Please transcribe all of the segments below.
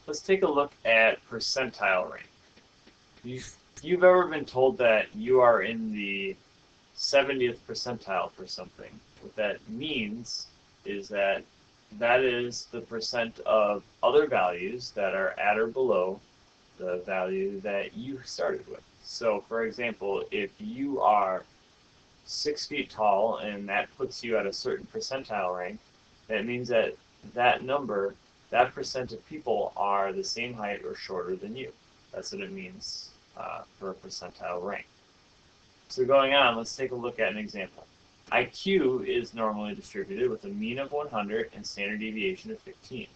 let's take a look at percentile rank. If you've ever been told that you are in the 70th percentile for something, what that means is that that is the percent of other values that are at or below the value that you started with. So, for example, if you are 6 feet tall and that puts you at a certain percentile rank, that means that that number, that percent of people are the same height or shorter than you. That's what it means for a percentile rank. So going on, let's take a look at an example. IQ is normally distributed with a mean of 100 and standard deviation of 15.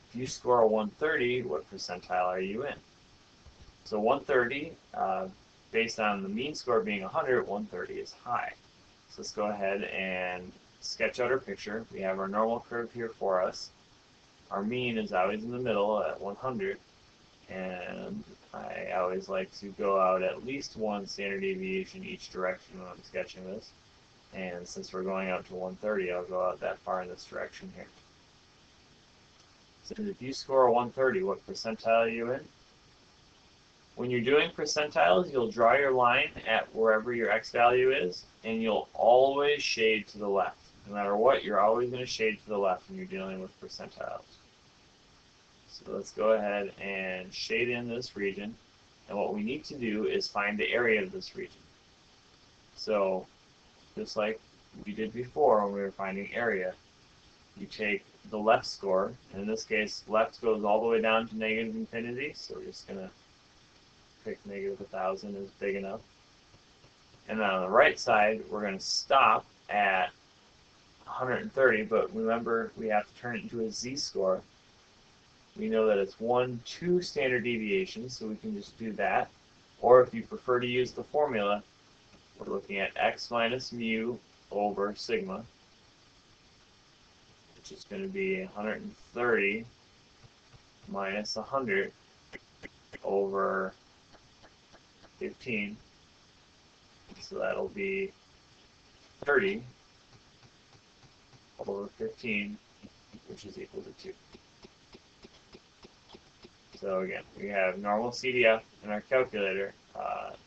If you score a 130, what percentile are you in? So 130, based on the mean score being 100, 130 is high. So let's go ahead and sketch out our picture. We have our normal curve here for us. Our mean is always in the middle at 100, and I always like to go out at least one standard deviation each direction when I'm sketching this. And since we're going out to 130, I'll go out that far in this direction here. So if you score a 130, what percentile are you in? When you're doing percentiles, you'll draw your line at wherever your x value is, and you'll always shade to the left. No matter what, you're always going to shade to the left when you're dealing with percentiles. So let's go ahead and shade in this region, and what we need to do is find the area of this region. So just like we did before when we were finding area, you take the left score, and in this case left goes all the way down to negative infinity, so we're just going to pick negative 1,000 is big enough. And then on the right side we're going to stop at 130, but remember we have to turn it into a z-score. We know that it's 2 standard deviations, so we can just do that. Or if you prefer to use the formula, we're looking at x minus mu over sigma, which is going to be 130 minus 100 over 15. So that'll be 30 over 15, which is equal to 2. So again, we have normal CDF in our calculator,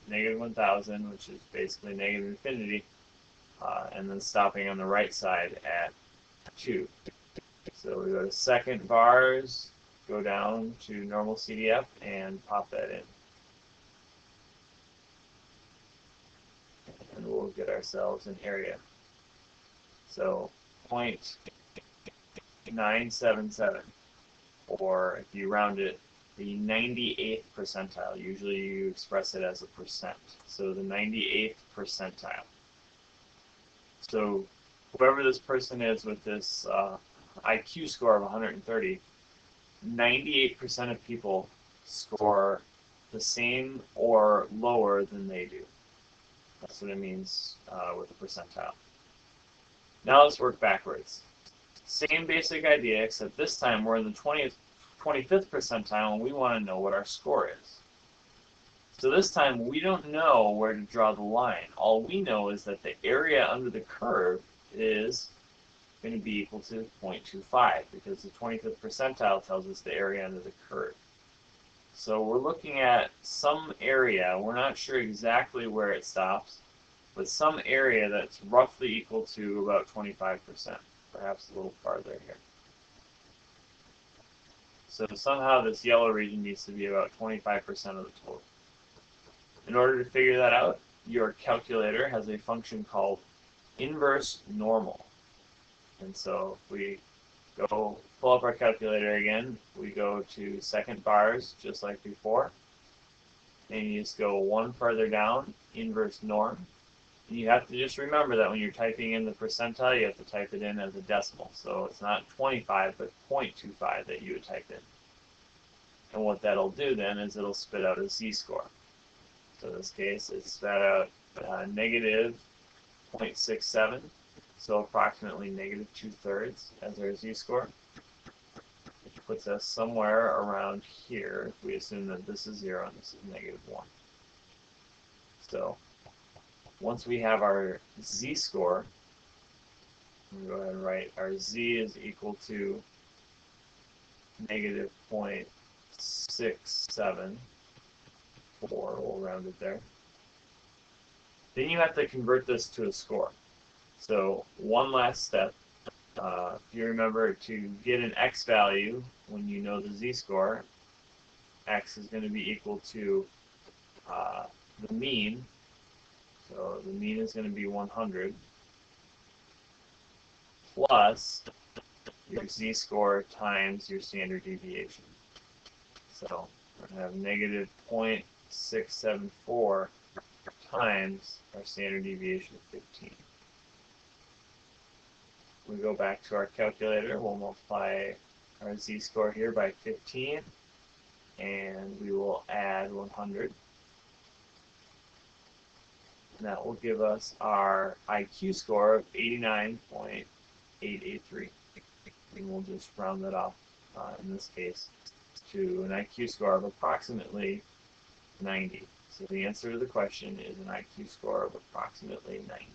negative 1,000, which is basically negative infinity, and then stopping on the right side at 2. So we go to second bars, go down to normal CDF, and pop that in. And we'll get ourselves an area. So 0.977, or if you round it, the 98th percentile. Usually you express it as a percent. So the 98th percentile. So whoever this person is with this IQ score of 130, 98% of people score the same or lower than they do. That's what it means with a percentile. Now let's work backwards. Same basic idea, except this time we're in the 25th percentile and we want to know what our score is. So this time we don't know where to draw the line. All we know is that the area under the curve is going to be equal to 0.25 because the 25th percentile tells us the area under the curve. So we're looking at some area, we're not sure exactly where it stops, but some area that's roughly equal to about 25%, perhaps a little farther here. So somehow this yellow region needs to be about 25% of the total. In order to figure that out, your calculator has a function called inverse normal. And so if we go pull up our calculator again, we go to second bars just like before, and you just go one further down, inverse norm. And you have to just remember that when you're typing in the percentile, you have to type it in as a decimal. So it's not 25, but 0.25 that you would type in. And what that'll do then is it'll spit out a z-score. So in this case, it spit out negative 0.67, so approximately negative 2/3 as our z-score, which puts us somewhere around here if we assume that this is 0 and this is negative 1. So once we have our z-score, we'll go ahead and write our z is equal to negative 0.67 0.674, we'll round it there. Then you have to convert this to a score. So one last step. If you remember, to get an x value when you know the z-score, x is going to be equal to the mean. So the mean is going to be 100 plus your z-score times your standard deviation. So we're going to have negative 0.674 times our standard deviation of 15. We go back to our calculator, we'll multiply our z-score here by 15, and we will add 100. And that will give us our IQ score of 89.883. And we'll just round that off, in this case, to an IQ score of approximately 90. So the answer to the question is an IQ score of approximately 90.